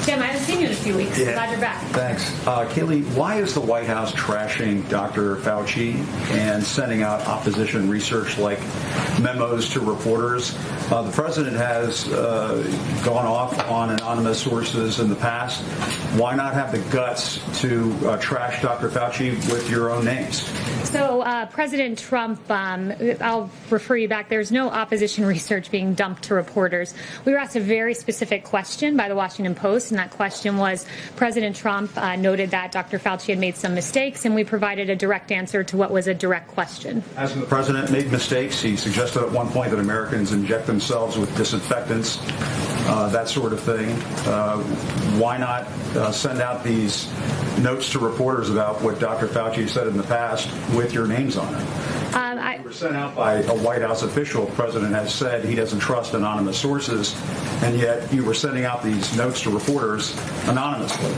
Jim, I haven't seen you in a few weeks. Yeah. Glad you're back. Thanks. Kayleigh, why is the White House trashing Dr. Fauci and sending out opposition research-like memos to reporters? The president has gone off on anonymous sources in the past. Why not have the guts to trash Dr. Fauci with your own names? So President Trump, I'll refer you back, there's no opposition research being dumped to reporters. We were asked a very specific question by the Washington Post, and that question was President Trump noted that Dr. Fauci had made some mistakes, and we provided a direct answer to what was a direct question. Has the president made mistakes? He suggested at one point that Americans inject themselves with disinfectants, that sort of thing. Why not send out these notes to reporters about what Dr. Fauci said in the past with your names on it? They were sent out by a White House official. The president has said he doesn't trust anonymous sources, and yet you were sending out these notes to reporters anonymously.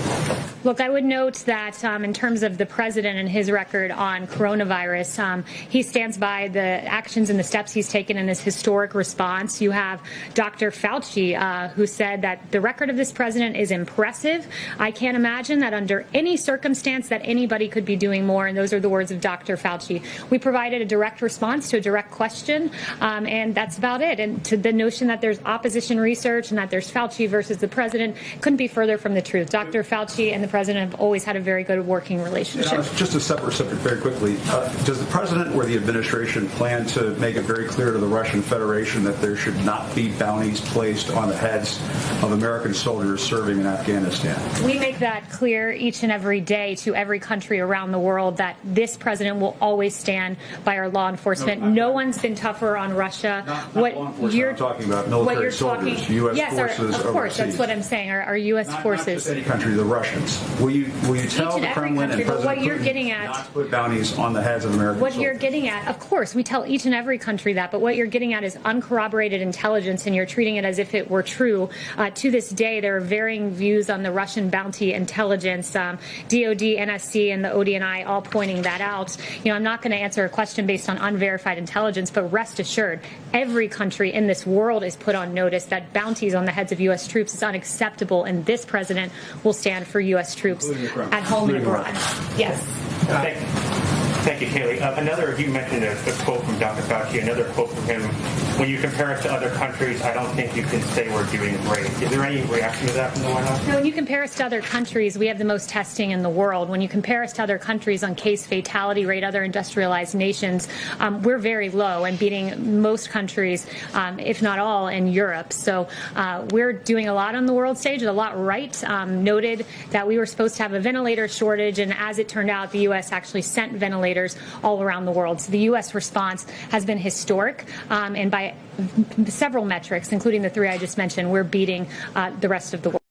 Look, I would note that in terms of the president and his record on coronavirus, he stands by the actions and the steps he's taken in this historic response. You have Dr. Fauci, who said that the record of this president is impressive. I can't imagine that under any circumstance that anybody could be doing more, and those are the words of Dr. Fauci. We provided a direct response to a direct question, and that's about it. And to the notion that there's opposition research and that there's Fauci versus the president couldn't be further from the truth. Dr. Fauci and the president have always had a very good working relationship. Just a separate subject very quickly. Does the president or the administration plan to make it very clear to the Russian Federation that there should not be bounties placed on the heads of American soldiers serving in Afghanistan? We make that clear each and every day to every country around the world that this president will always stand by our law enforcement. No one's been tougher on Russia. Not law enforcement. I'm talking about military soldiers, U.S. forces of course, overseas. that's what I'm saying. Our U.S. forces. Not just any country, the Russians. Will you tell the Kremlin and President Putin not to put bounties on the heads of American soldiers? What you're getting at, of course, we tell each and every country that, but what you're getting at is uncorroborated intelligence, and you're treating it as if it were true. To this day, there are varying views on the Russian bounty intelligence. DOD, NSC, and the ODNI all pointing that out. I'm not going to answer a question based on unverified intelligence, but rest assured, every country in this world is put on notice that bounties on the heads of U.S. troops is unacceptable, and this president will stand for U.S. troops at home and abroad. Yes. Thank you, Kayleigh. You mentioned a quote from Dr. Fauci, another quote from him. When you compare us to other countries, I don't think you can say we're doing great. Is there any reaction to that from the White House? No, when you compare us to other countries, we have the most testing in the world. When you compare us to other countries on case fatality rate, other industrialized nations, we're very low and beating most countries, if not all, in Europe. So we're doing a lot on the world stage, a lot right. Noted that we were supposed to have a ventilator shortage, and as it turned out, the U.S. actually sent ventilators all around the world. So the U.S. response has been historic, and by several metrics, including the three I just mentioned, we're beating the rest of the world.